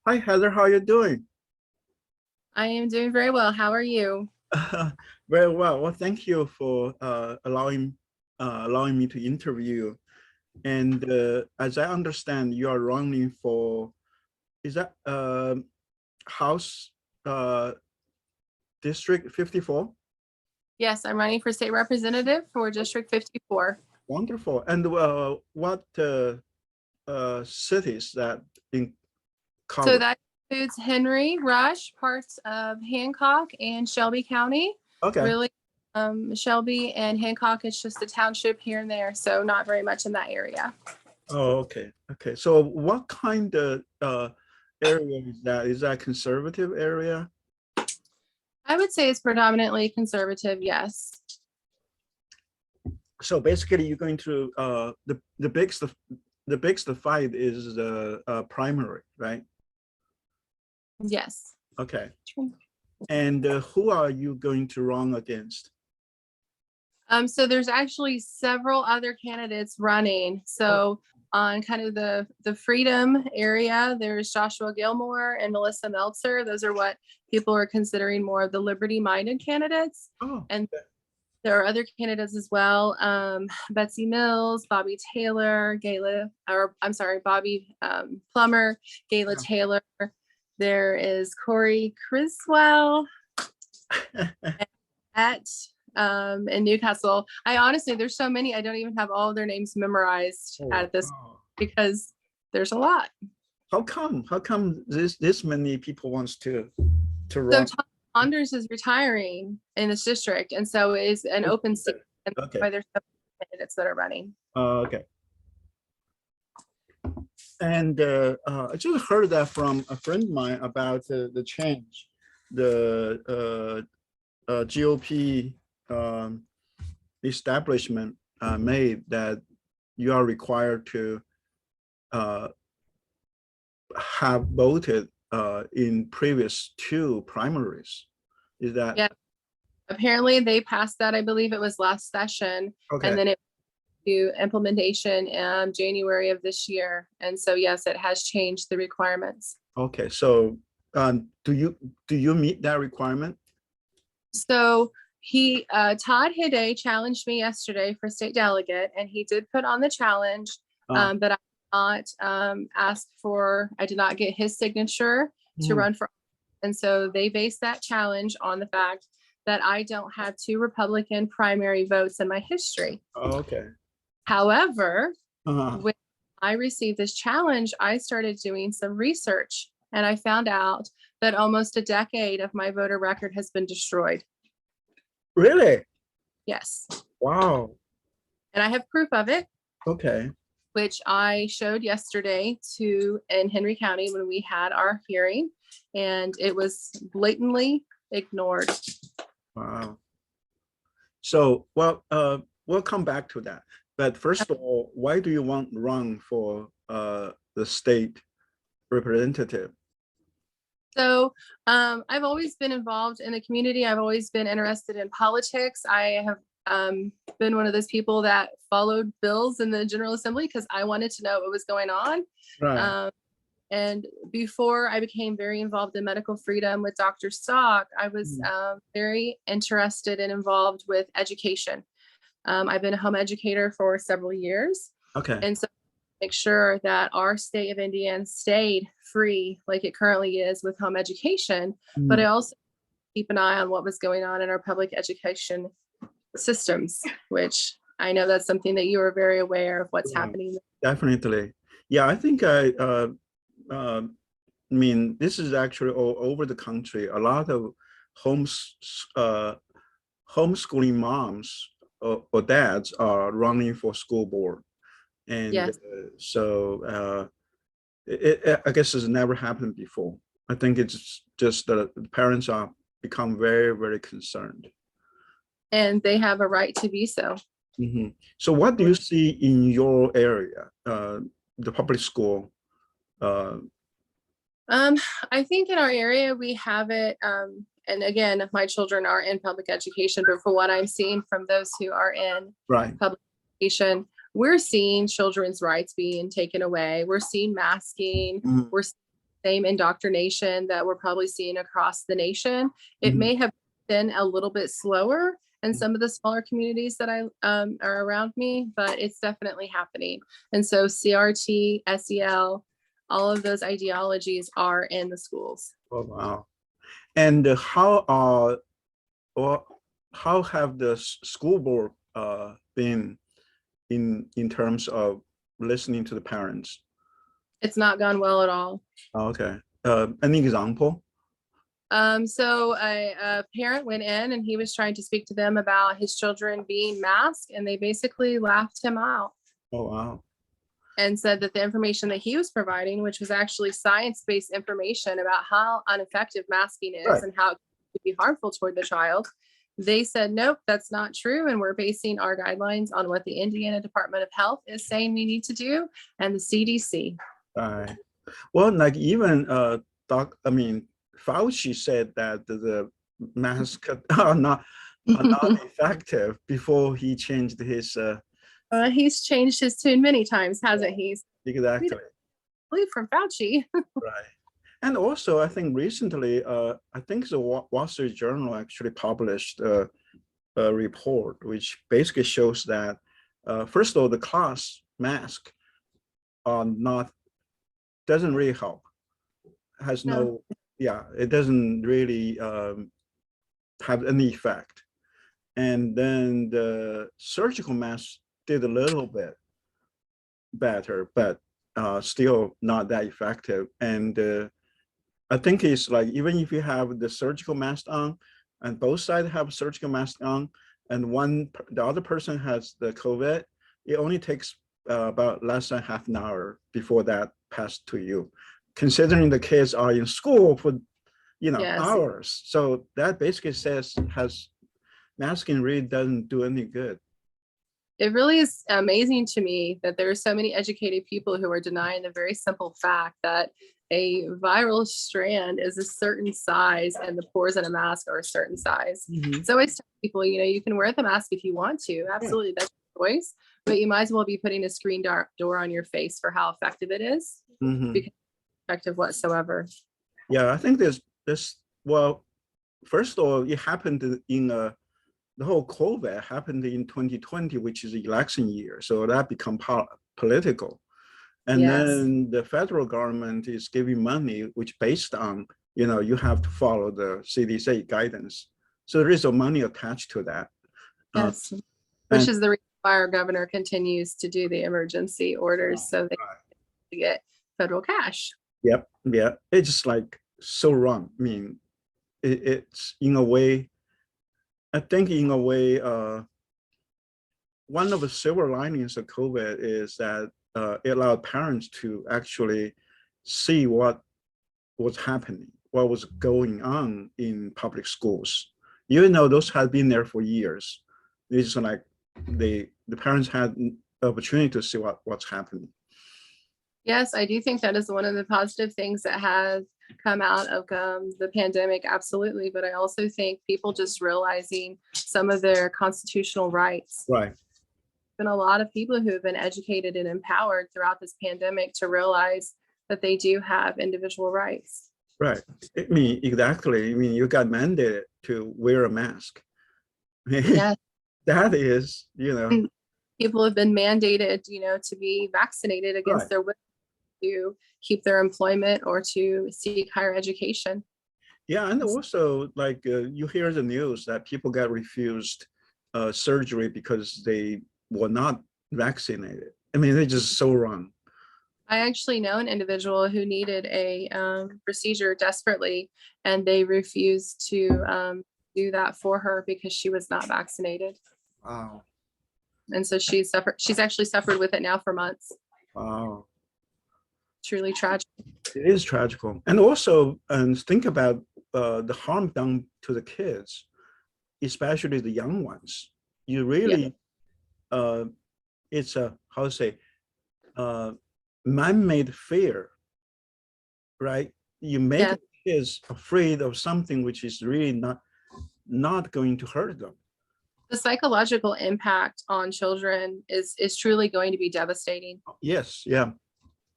Hi, Heather. How are you doing? I am doing very well. How are you? Very well. Well, thank you for allowing me to interview. And as I understand, you are running for is that House uh, District 54? Yes, I'm running for state representative for District 54. Wonderful. And what cities that in So cover? that includes Henry, Rush, parts of Hancock, and Shelby County. Okay. Really, Shelby and Hancock is just a township here and there, so not very much in that area. Oh, okay. Okay. So what kind of area is that? Is that conservative area? I would say it's predominantly conservative, yes. So basically you're going to the biggest fight is the primary, right? Yes. Okay. And who are you going to run against? So there's actually several other candidates running. Oh, So on kind of the Freedom area, there's Joshua Gilmore and Melissa Meltzer. Those are what people are considering more of the liberty-minded candidates. oh, And there are other candidates as well. Betsy Mills, Bobby Taylor, Bobby Plummer, Gayla yeah. Taylor. There is Corey Criswell at in Newcastle. I honestly, there's so many, I don't even have all of their names memorized Oh, at this wow. because there's a lot. How come this many people wants to So run? Tom Saunders is retiring in this district, and so it is an open seat, and that's Okay. why there's so many candidates that are running. Okay. And I just heard that from a friend of mine about the change, the GOP establishment made that you are required to uh, have voted in previous two primaries. Is that Yeah, apparently they passed that. I believe it was last session, and okay? then it to implementation in January of this year. And so yes, it has changed the requirements. Okay, so do you meet that requirement? So Todd Hidday challenged me yesterday for state delegate, and he did put on the challenge, Uh, but I did not ask for, I did not get his signature to mm, run for. And so they based that challenge on the fact that I don't have two Republican primary votes in my history. okay. However, Uh, when I received this challenge, I started doing some research and I found out that almost a decade of my voter record has been destroyed. really? Yes. Wow. And I have proof of it, Okay. which I showed yesterday to in Henry County when we had our hearing, and it was blatantly ignored. Wow. So, well, we'll come back to that. But first of all, why do you want to run for the state representative? So I've always been involved in the community. I've always been interested in politics. I have been one of those people that followed bills in the General Assembly because I wanted to know what was going on. Right. Um, and before I became very involved in medical freedom with Dr. Stock, I was Mm, very interested and involved with education. I've been a home educator for several years. okay. And so make sure that our state of Indiana stayed free like it currently is with home education, but Mm, I also keep an eye on what was going on in our public education systems, which I know that's something that you are very aware of what's yeah, happening. definitely. Yeah, I think uh, I mean, this is actually all over the country. A lot of homes, uh, homeschooling moms or dads are running for school board. And Yes. I guess it's never happened before. I think it's just that the parents are become very, very concerned. And they have a right to be so. Mhm. So what do you see in your area, the public school? Uh, Um, I think in our area we have it, and again, my children are in public education, but for what I'm seeing from those who are in right. public education, we're seeing children's rights being taken away. We're seeing masking. Mhm. We're seeing same indoctrination that we're probably seeing across the nation. It may have been a little bit slower in some of the smaller communities that I are around me, but it's definitely happening. And so CRT, SEL, all of those ideologies are in the schools. Oh, wow. And or how have the school board been in terms of listening to the parents? It's not gone well at all. Okay. Any example? So a parent went in and he was trying to speak to them about his children being masked, and they basically laughed him out Oh, wow. and said that the information that he was providing, which was actually science-based information about how ineffective masking is Right. and how it could be harmful toward the child, they said, nope, that's not true. And we're basing our guidelines on what the Indiana Department of Health is saying we need to do, and the CDC. Right. Well, like even Fauci said that the masks are not effective before he changed his He's changed his tune many times, hasn't he? exactly. Believe from Fauci. Right. And also, I think recently, I think the Wall Street Journal actually published a report which basically shows that, first of all, the class mask are not doesn't really help. Has no, yeah, it doesn't really have any effect. And then the surgical mask did a little bit better, but still not that effective. And I think it's like, even if you have the surgical mask on and both sides have surgical mask on, and the other person has the COVID, it only takes about less than half an hour before that passed to you, considering the kids are in school for, Yes. hours. So that basically says masking really doesn't do any good. It really is amazing to me that there are so many educated people who are denying the very simple fact that a viral strand is a certain size and the pores in a mask are a certain size. So I always tell people, you can wear the mask if you want to. Absolutely, that's your choice. But you might as well be putting a screen door on your face for how effective it is, because it's effective whatsoever. Yeah, I think there's this. Well, first of all, it happened in the whole COVID happened in 2020, which is the election year. So that become political. And then the federal government is giving money, which based on, you have to follow the CDC guidance. So there is a money attached to that. Yes, which is the reason why our governor continues to do the emergency orders, so they can get federal cash. Yep. Yeah. It's just like so wrong. I mean, it's in a way, I think in a way, one of the silver linings of COVID is that it allowed parents to actually see what was happening, what was going on in public schools. Even though those had been there for years, it's like the parents had an opportunity to see what's happening. Yes, I do think that is one of the positive things that has come out of the pandemic, absolutely. But I also think people just realizing some of their constitutional rights. Right. Been a lot of people who have been educated and empowered throughout this pandemic to realize that they do have individual rights. Right. I mean, exactly. I mean, you got mandated to wear a mask. Yes. That is, People have been mandated, to be vaccinated against their will to keep their employment or to seek higher education. Yeah, and also like you hear the news that people got refused surgery because they were not vaccinated. I mean, they're just so wrong. I actually know an individual who needed a procedure desperately, and they refused to do that for her because she was not vaccinated. Wow. And so she's actually suffered with it now for months. Wow. Truly tragic. It is tragical. And also, think about the harm done to the kids, especially the young ones. You really, it's a, how to say, man-made fear, right? You make kids afraid of something which is really not going to hurt them. The psychological impact on children is truly going to be devastating. Yes, yeah.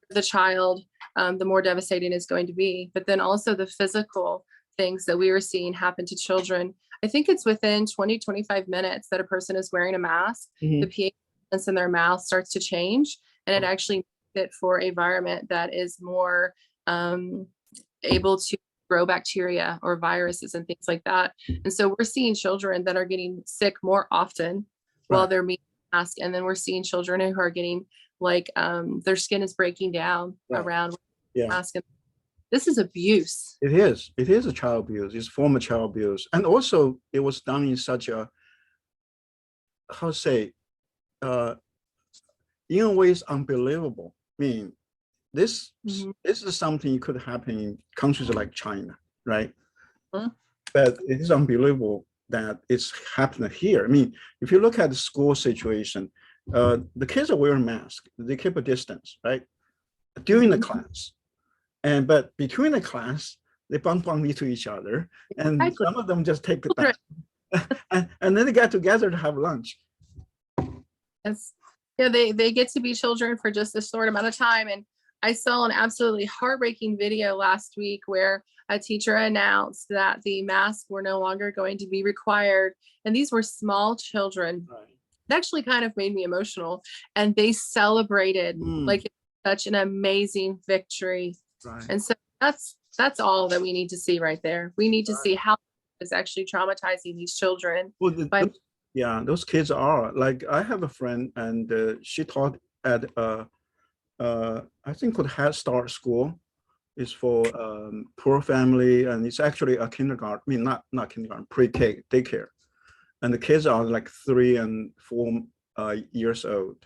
The child, the more devastating it's going to be. But then also the physical things that we were seeing happen to children. I think it's within 20, 25 minutes that a person is wearing a mask, the pH balance in their mouth starts to change, and it actually makes it for an environment that is more able to grow bacteria or viruses and things like that. And so we're seeing children that are getting sick more often while they're being masked. And then we're seeing children who are getting like their skin is breaking down around mask. This is abuse. It is. It is a child abuse. It's form of child abuse. And also it was done in such a, how to say, in a way it's unbelievable. I mean, this is something could happen in countries like China, right? But it is unbelievable that it's happening here. I mean, if you look at the school situation, the kids are wearing masks. They keep a distance, right? During the class. But between the class, they bump into each other. And some of them just take it back. and then they get together to have lunch. Yes. Yeah, they get to be children for just a short amount of time. And I saw an absolutely heartbreaking video last week where a teacher announced that the masks were no longer going to be required. And these were small children. It actually kind of made me emotional. And they celebrated like such an amazing victory. And so that's all that we need to see right there. We need to see how it's actually traumatizing these children. Well, yeah, those kids are like, I have a friend and she taught at I think called Head Start School. It's for poor family, and it's actually a kindergarten. I mean, not kindergarten, pre-K daycare, and the kids are like 3 and 4 years old,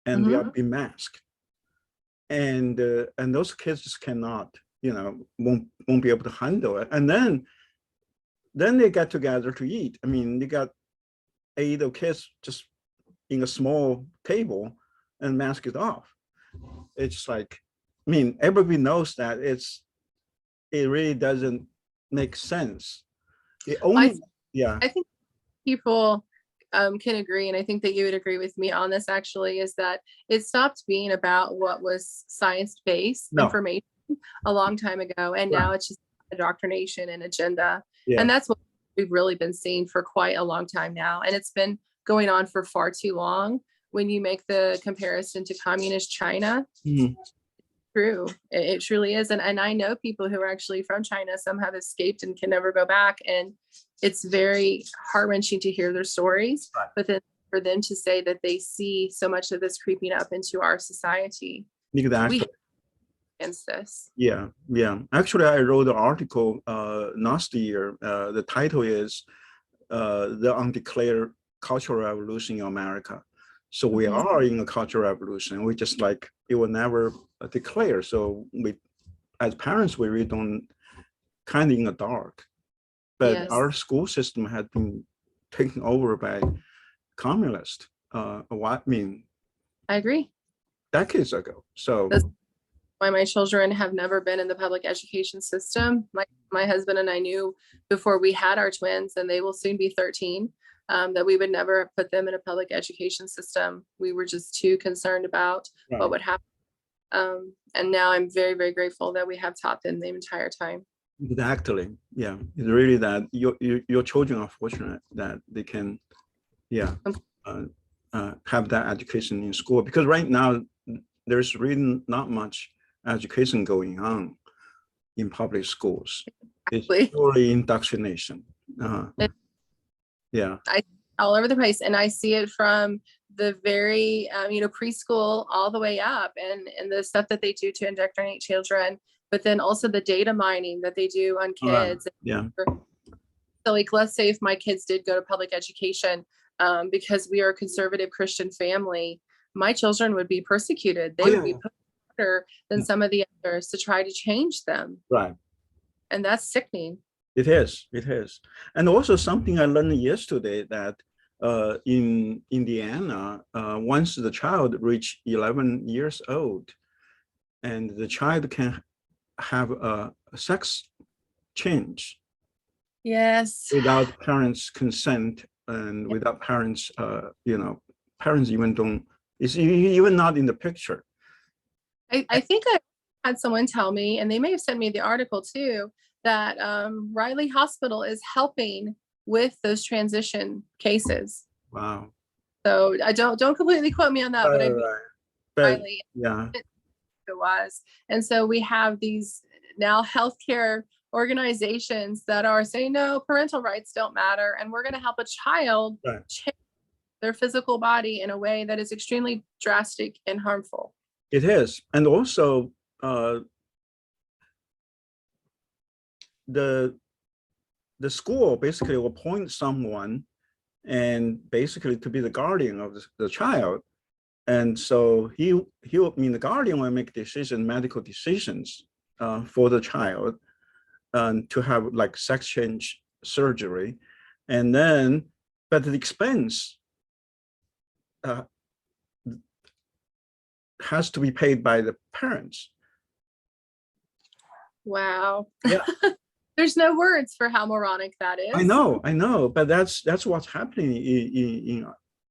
and they are being masked, and those kids just cannot, you know, won't be able to handle it, and then they get together to eat. I mean, they got 8 of kids just in a small table and mask it off. It's like, I mean, everybody knows that it really doesn't make sense. I think people can agree, and I think that you would agree with me on this actually, is that it stopped being about what was science-based information a long time ago, and now it's just indoctrination and agenda. And that's what we've really been seeing for quite a long time now, and it's been going on for far too long. When you make the comparison to communist China, true, it truly is. And I know people who are actually from China. Some have escaped and can never go back, and it's very heart-wrenching to hear their stories. But then for them to say that they see so much of this creeping up into our society, exactly, against this. Yeah. Actually, I wrote an article last year. The title is "The Undeclared Cultural Revolution in America." So we are in a cultural revolution. We just like, it will never declare. So we, as parents, we really don't, kind of in the dark. But our school system had been taken over by communists. I agree. Decades ago. So that's why my children have never been in the public education system. My husband and I knew before we had our twins, and they will soon be 13. That we would never put them in a public education system. We were just too concerned about what would happen. And now I'm very, very grateful that we have taught them the entire time. Exactly. Yeah. It's really that your children are fortunate that they can, have that education in school, because right now there's really not much education going on in public schools. It's purely indoctrination. All over the place, and I see it from the very preschool all the way up, and the stuff that they do to indoctrinate children, but then also the data mining that they do on kids. So like, let's say if my kids did go to public education, because we are a conservative Christian family, my children would be persecuted. They would be put harder than some of the others to try to change them. And that's sickening. It is. And also something I learned yesterday, that in Indiana, once the child reach 11 years old, and the child can have a sex change. Without parents' consent, and without parents, parents even don't, it's even not in the picture. I think I had someone tell me, and they may have sent me the article too, that Riley Hospital is helping with those transition cases. Wow. So I don't completely quote me on that, but I believe Right. But Riley yeah, it was. And so we have these now healthcare organizations that are saying, no, parental rights don't matter, and we're going to help a child right. change their physical body in a way that is extremely drastic and harmful. It is. And also the school basically will appoint someone and basically to be the guardian of the child. And so the guardian will make medical decisions for the child to have like sex change surgery. And then, but the expense has to be paid by the parents. Wow. Yeah. There's no words for how moronic that is. I know, but that's what's happening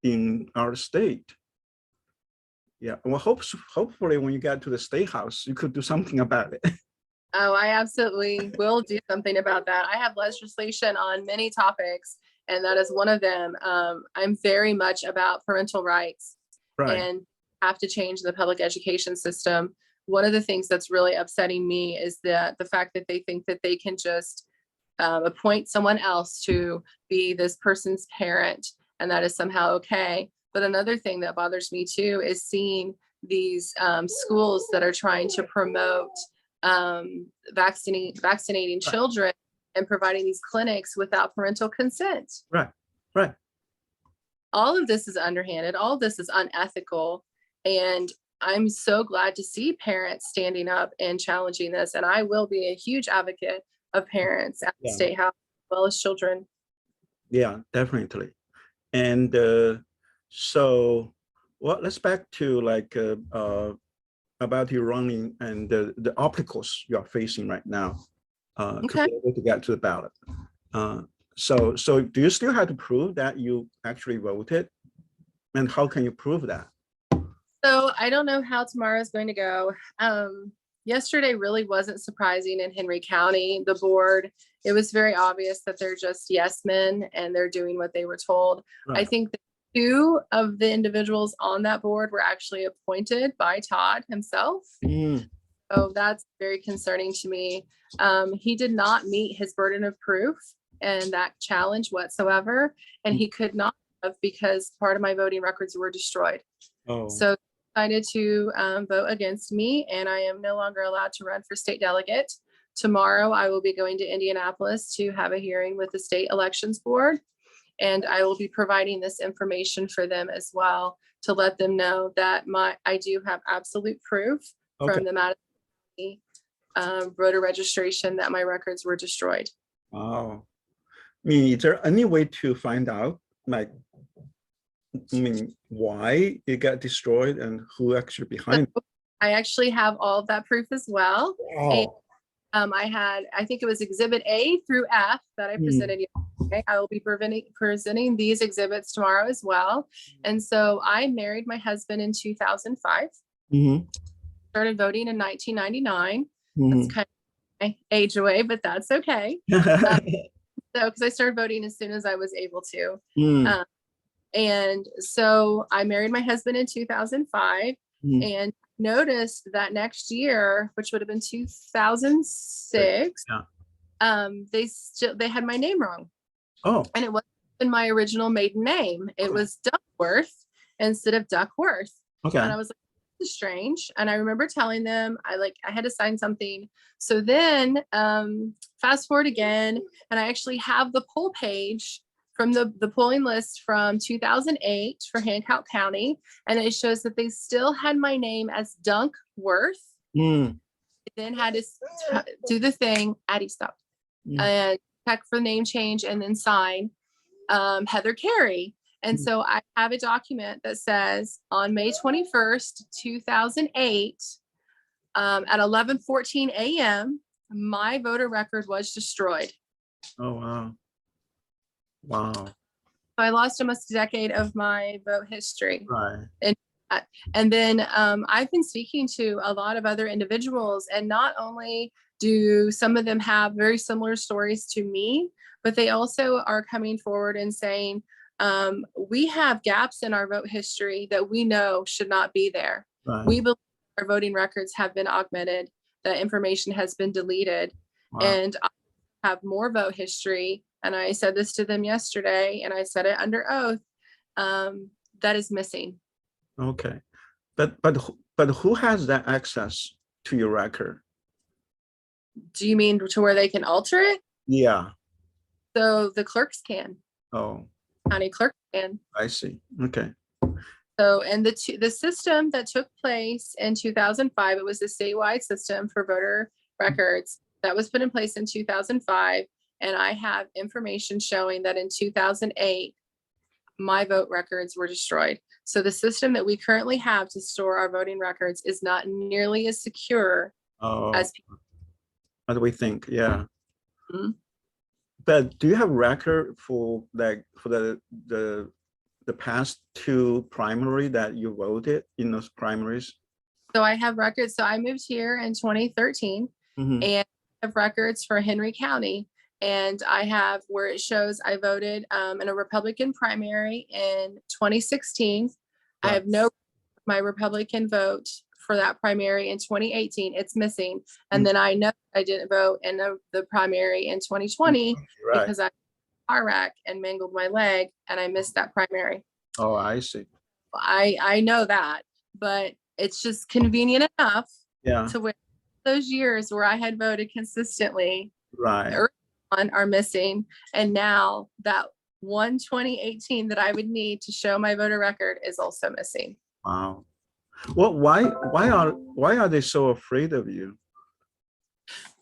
in our state. Yeah, well, hopefully when you get to the state house, you could do something about it. Oh, I absolutely will do something about that. I have legislation on many topics, and that is one of them. I'm very much about parental rights, Right. and have to change the public education system. One of the things that's really upsetting me is the fact that they think that they can just appoint someone else to be this person's parent, and that is somehow okay. But another thing that bothers me too is seeing these schools that are trying to promote vaccinating children and providing these clinics without parental consent. Right. Right. All of this is underhanded. All of this is unethical. And I'm so glad to see parents standing up and challenging this. And I will be a huge advocate of parents at the State House as well as children. Yeah, definitely. And so, well, let's back to like about your running and the obstacles you are facing right now to be able to get to the ballot. So do you still have to prove that you actually voted? And how can you prove that? So I don't know how tomorrow is going to go. Yesterday really wasn't surprising in Henry County. The board, it was very obvious that they're just yes men and they're doing what they were told. Right. I think that 2 of the individuals on that board were actually appointed by Todd himself. So that's very concerning to me. He did not meet his burden of proof and that challenge whatsoever. And he could not have, because part of my voting records were destroyed. So decided to vote against me, and I am no longer allowed to run for state delegate. Tomorrow, I will be going to Indianapolis to have a hearing with the state elections board, and I will be providing this information for them as well to let them know that I do have absolute proof from the Madison County voter registration that my records were destroyed. Wow. I mean, is there any way to find out, like, why it got destroyed and who actually behind it? I actually have all of that proof as well. Wow. And I think it was exhibit A through F that I presented yesterday. I will be presenting these exhibits tomorrow as well. And so I married my husband in 2005. Started voting in 1999. That's kind of my age away, but that's okay. So, because I started voting as soon as I was able to. And so I married my husband in 2005 and noticed that next year, which would have been 2006, they had my name wrong. And it wasn't in my original maiden name. It was Duckworth instead of Duckworth. And I was like, this is strange. And I remember telling them I had to sign something. So then fast forward again, and I actually have the poll page from the polling list from 2008 for Hancock County. And it shows that they still had my name as Dunkworth. Then had to do the thing, Addie, stop, and check for name change and then sign Heather Carie. And so I have a document that says on May 21st, 2008, at 11:14 a.m., my voter record was destroyed. Oh, wow. Wow. So I lost almost a decade of my vote history. Right. And And then I've been speaking to a lot of other individuals, and not only do some of them have very similar stories to me, but they also are coming forward and saying, we have gaps in our vote history that we know should not be there. Right. We believe our voting records have been augmented, that information has been deleted. Wow. And I have more vote history. And I said this to them yesterday, and I said it under oath, that is missing. Okay. But who has that access to your record? Do you mean to where they can alter it? Yeah. So the clerks can. Oh, County clerks can. I see. Okay. So, and the system that took place in 2005, it was a statewide system for voter records that was put in place in 2005. And I have information showing that in 2008, my vote records were destroyed. So the system that we currently have to store our voting records is not nearly as secure as people. As we think, yeah. Mm-hmm. But do you have record for like for the past two primary that you voted in those primaries? So I have records. So I moved here in 2013, Mm-hmm. and I have records for Henry County. And I have where it shows I voted in a Republican primary in 2016. Right. I have no my Republican vote for that primary in 2018. It's missing. And then I know I didn't vote in the primary in 2020 Right. because I had a car wreck and mangled my leg, and I missed that primary. Oh, I see. I know that, but it's just convenient enough to where those years where I had voted consistently right on are missing. And now that 2018 that I would need to show my voter record is also missing. Wow. Well, why are they so afraid of you?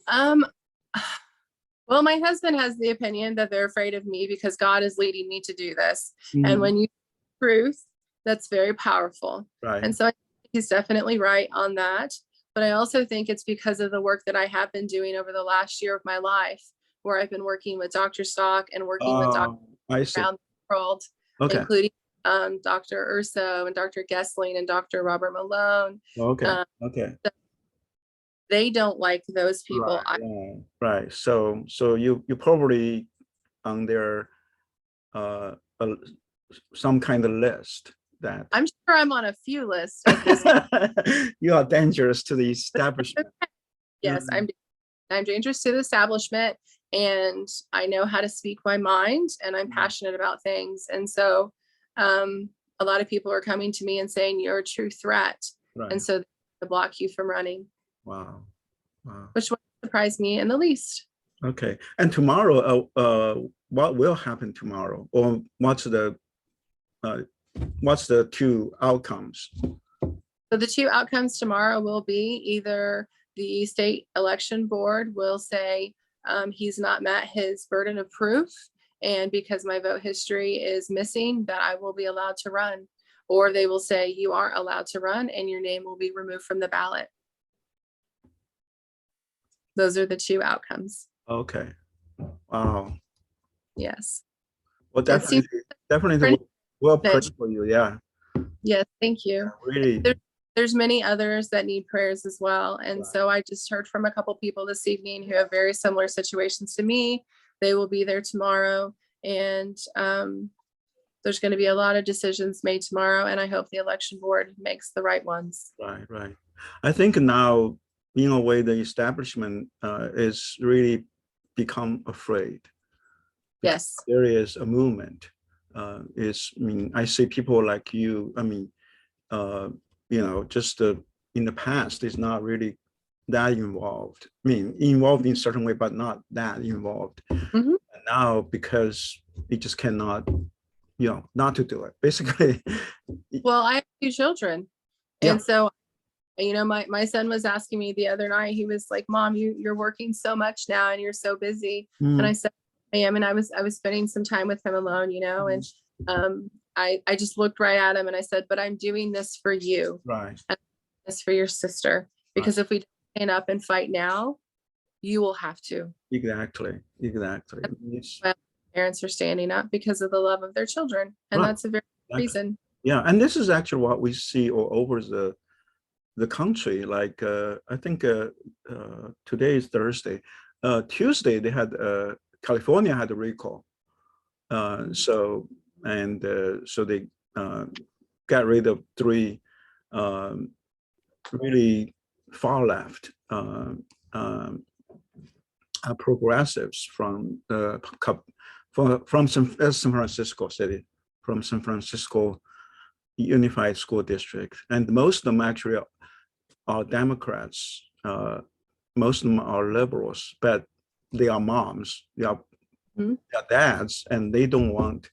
Well, my husband has the opinion that they're afraid of me because God is leading me to do this. And when you truth, that's very powerful. Right. And so I think he's definitely right on that. But I also think it's because of the work that I have been doing over the last year of my life, where I've been working with Dr. Stock and working with doctors around the world, including Dr. Urso and Dr. Gessling and Dr. Robert Malone. Okay. So they don't like those people. Right. So you probably on their some kind of list that I'm sure I'm on a few lists. You are dangerous to the establishment. Yes, I'm dangerous to the establishment, and I know how to speak my mind, and I'm passionate about things. And so a lot of people are coming to me and saying you're a true threat. Right. And so they block you from running. Wow. Which won't surprise me in the least. Okay. And tomorrow, what will happen tomorrow? Or what's the two outcomes? So the two outcomes tomorrow will be either the state election board will say he's not met his burden of proof, and because my vote history is missing, that I will be allowed to run, or they will say you aren't allowed to run and your name will be removed from the ballot. Those are the two outcomes. Okay. Wow. Yes. Well, definitely we'll pray for you. Yeah. Yes, thank you. Really. There's many others that need prayers as well. And so I just heard from a couple people this evening who have very similar situations to me. They will be there tomorrow. And there's going to be a lot of decisions made tomorrow. And I hope the election board makes the right ones. Right. I think now, in a way, the establishment is really become afraid. Yes. There is a movement. I see people like you, just in the past is not really that involved. Involved in a certain way, but not that involved. And now, because it just cannot, not to do it, basically. Well, I have two children. And so, my son was asking me the other night, he was like, Mom, you're working so much now and you're so busy. And I said, I am. And I was spending some time with him alone, and I just looked right at him and I said, but I'm doing this for you. Right. And this for your sister, because if we don't stand up and fight now, you will have to. Exactly. Well, parents are standing up because of the love of their children. And that's a very reason. Yeah, and this is actually what we see all over the country. Like I think today is Thursday. Tuesday they had California had a recall. So so they got rid of three um, really far left progressives from San Francisco city, from San Francisco Unified School District, and most of them actually are Democrats. Most of them are liberals, but they are moms, they are dads, and they don't want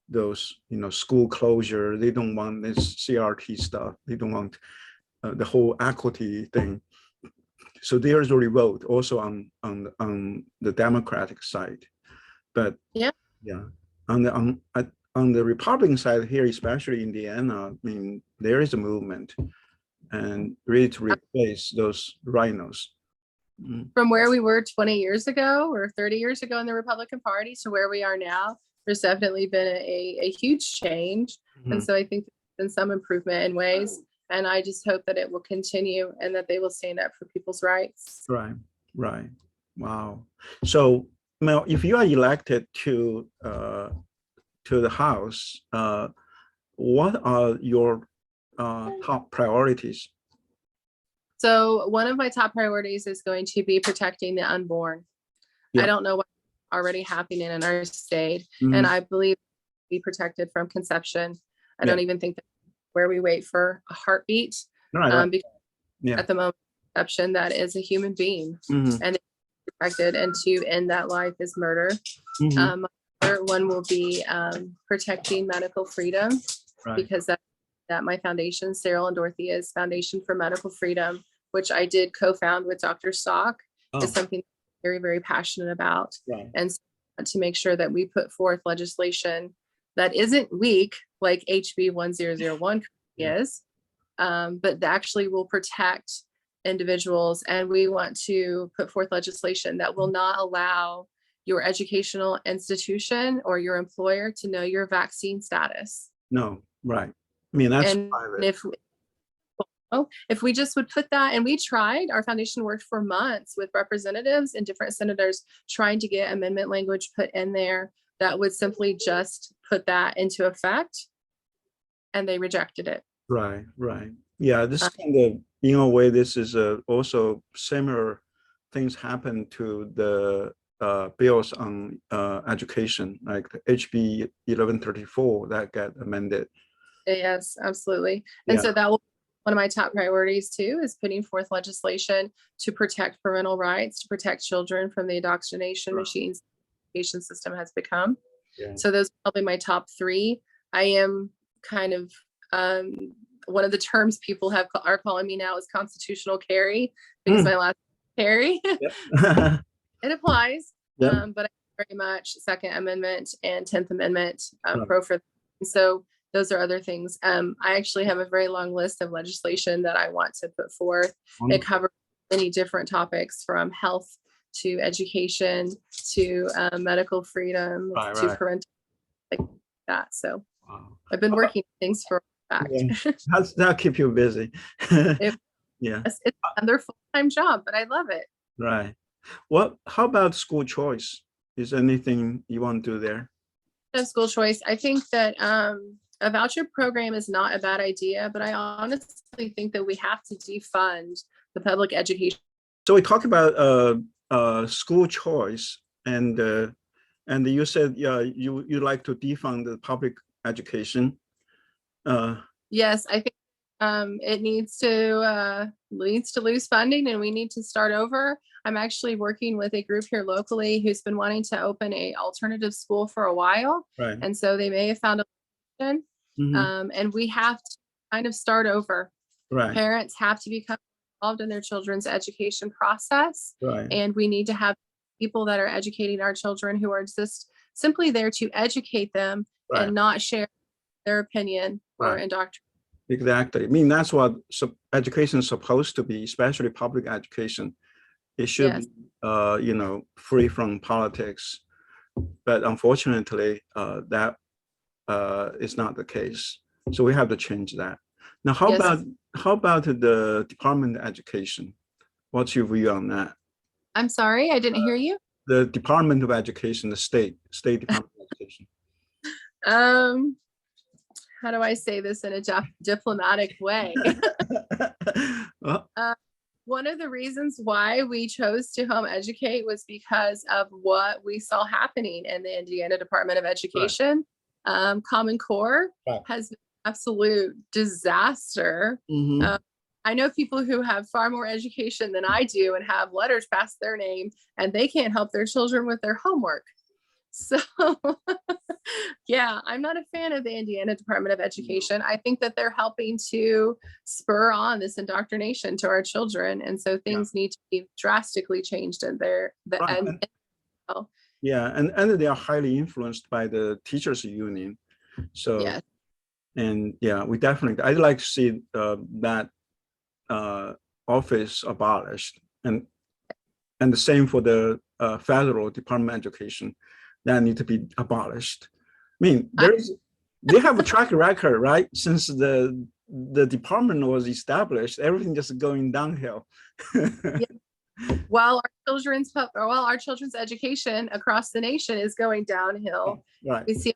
those, school closure. They don't want this CRT stuff. They don't want the whole equity thing. So there's a revolt also on the Democratic side. But Yeah. yeah, on the Republican side here, especially Indiana, I mean, there is a movement and really to replace those rhinos. From where we were 20 years ago or 30 years ago in the Republican Party to where we are now, there's definitely been a huge change. And so I think there's been some improvement in ways. And I just hope that it will continue and that they will stand up for people's rights. Right, right. Wow. So, Mel, if you are elected to the House, what are your top priorities? So one of my top priorities is going to be protecting the unborn. Yeah. I don't know what's already happening in our state, and I believe be protected from conception. I don't even think that where we wait for a heartbeat, because at the moment, conception, that is a human being, and protected, and to end that life is murder. My other one will be protecting medical freedom, because that my foundation, Cyril and Dorothea's Foundation for Medical Freedom, which I did co-found with Dr. Stock, is something I'm very, very passionate about. And so to make sure that we put forth legislation that isn't weak, like HB 1001 is, but that actually will protect individuals. And we want to put forth legislation that will not allow your educational institution or your employer to know your vaccine status. No, right. I mean, that's private. If we just would put that, and we tried, our foundation worked for months with representatives and different senators trying to get amendment language put in there that would simply just put that into effect, and they rejected it. Right, right. Yeah, this kind of, in a way, this is also similar things happen to the bills on education, like the HB 1134 that got amended. Yes, absolutely. And so that will one of my top priorities too, is putting forth legislation to protect parental rights, to protect children from the indoctrination machines the education system has become. So those are probably my top three. I am kind of one of the terms people are calling me now is constitutional Carie, because my last Carie. It applies, but I'm very much Second Amendment and 10th Amendment pro for them. So those are other things. I actually have a very long list of legislation that I want to put forth. It covers many different topics, from health to education to medical freedom to parental, like that. So I've been working things for a fact. That'll keep you busy. It's another full-time job, but I love it. Right. How about school choice? Is there anything you want to do there? School choice. I think that a voucher program is not a bad idea, but I honestly think that we have to defund the public education. So we talk about school choice, and you said you like to defund the public education. Yes, I think it needs to lose funding, and we need to start over. I'm actually working with a group here locally who's been wanting to open a alternative school for a while, and so they may have found a solution. And we have to kind of start over. Parents have to become involved in their children's education process, and we need to have people that are educating our children who are just simply there to educate them and not share their opinion or indoctrinate. Exactly. I mean, that's what education is supposed to be, especially public education. It should be, free from politics. But unfortunately, that is not the case. So we have to change that. Now, how Yes. about the Department of Education? What's your view on that? I'm sorry, I didn't hear you. The Department of Education, the state Department of Education. How do I say this in a diplomatic way? Well, One of the reasons why we chose to home educate was because of what we saw happening in the Indiana Department of Education. Common Core Right. has been an absolute disaster. mhm. I know people who have far more education than I do and have letters past their name, and they can't help their children with their homework. So yeah, I'm not a fan of the Indiana Department of Education. I think that they're helping to spur on this indoctrination to our children. And so things need to be drastically changed in Right. Yeah, and they are highly influenced by the teachers union. So yes. and yeah, we definitely, I'd like to see that office abolished, and the same for the federal Department of Education, that need to be abolished. I mean, they have a track record, right? Since the department was established, everything just going downhill. While our children's education across the nation is going downhill, Right. we see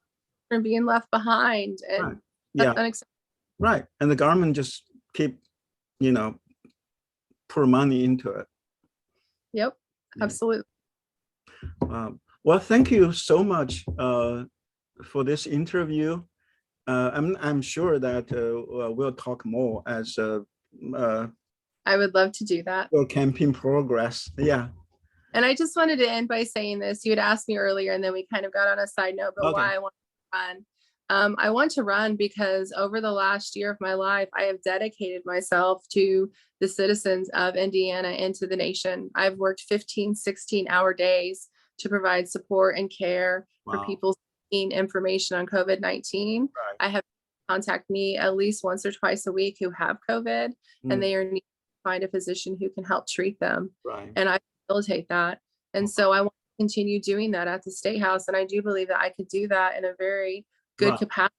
children being left behind, and Right. that's Yeah. unacceptable. Right. And the government just keep, pour money into it. Yep, Yeah. absolutely. Well, thank you so much for this interview. I'm sure that we'll talk more as I would love to do that. your campaign progress. Yeah. And I just wanted to end by saying this. You had asked me earlier, and then we kind of got on a side note, but Okay. why I want to run. I want to run because over the last year of my life, I have dedicated myself to the citizens of Indiana and to the nation. I've worked 15, 16-hour days to provide support and care for Wow. people seeking information on COVID-19. Right. I have contact me at least once or twice a week who have COVID, and they are needing to find a physician who can help treat them. Right. And I facilitate that. And so I want to continue doing that at the State House. And I do believe that I could do that in a very good Right. capacity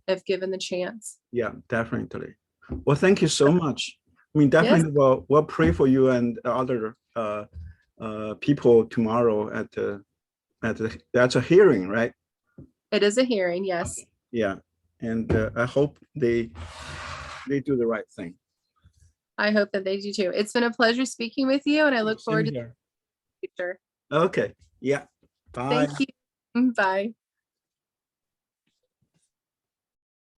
if given the chance. Yeah, definitely. Well, thank you so much. I mean, definitely we'll pray for you and other people tomorrow at that's a hearing, right? It is a hearing, yes. Yeah. And I hope they do the right thing. I hope that they do too. It's been a pleasure speaking with you, and I look forward to the future. Okay. Yeah. Bye. Thank you. Bye.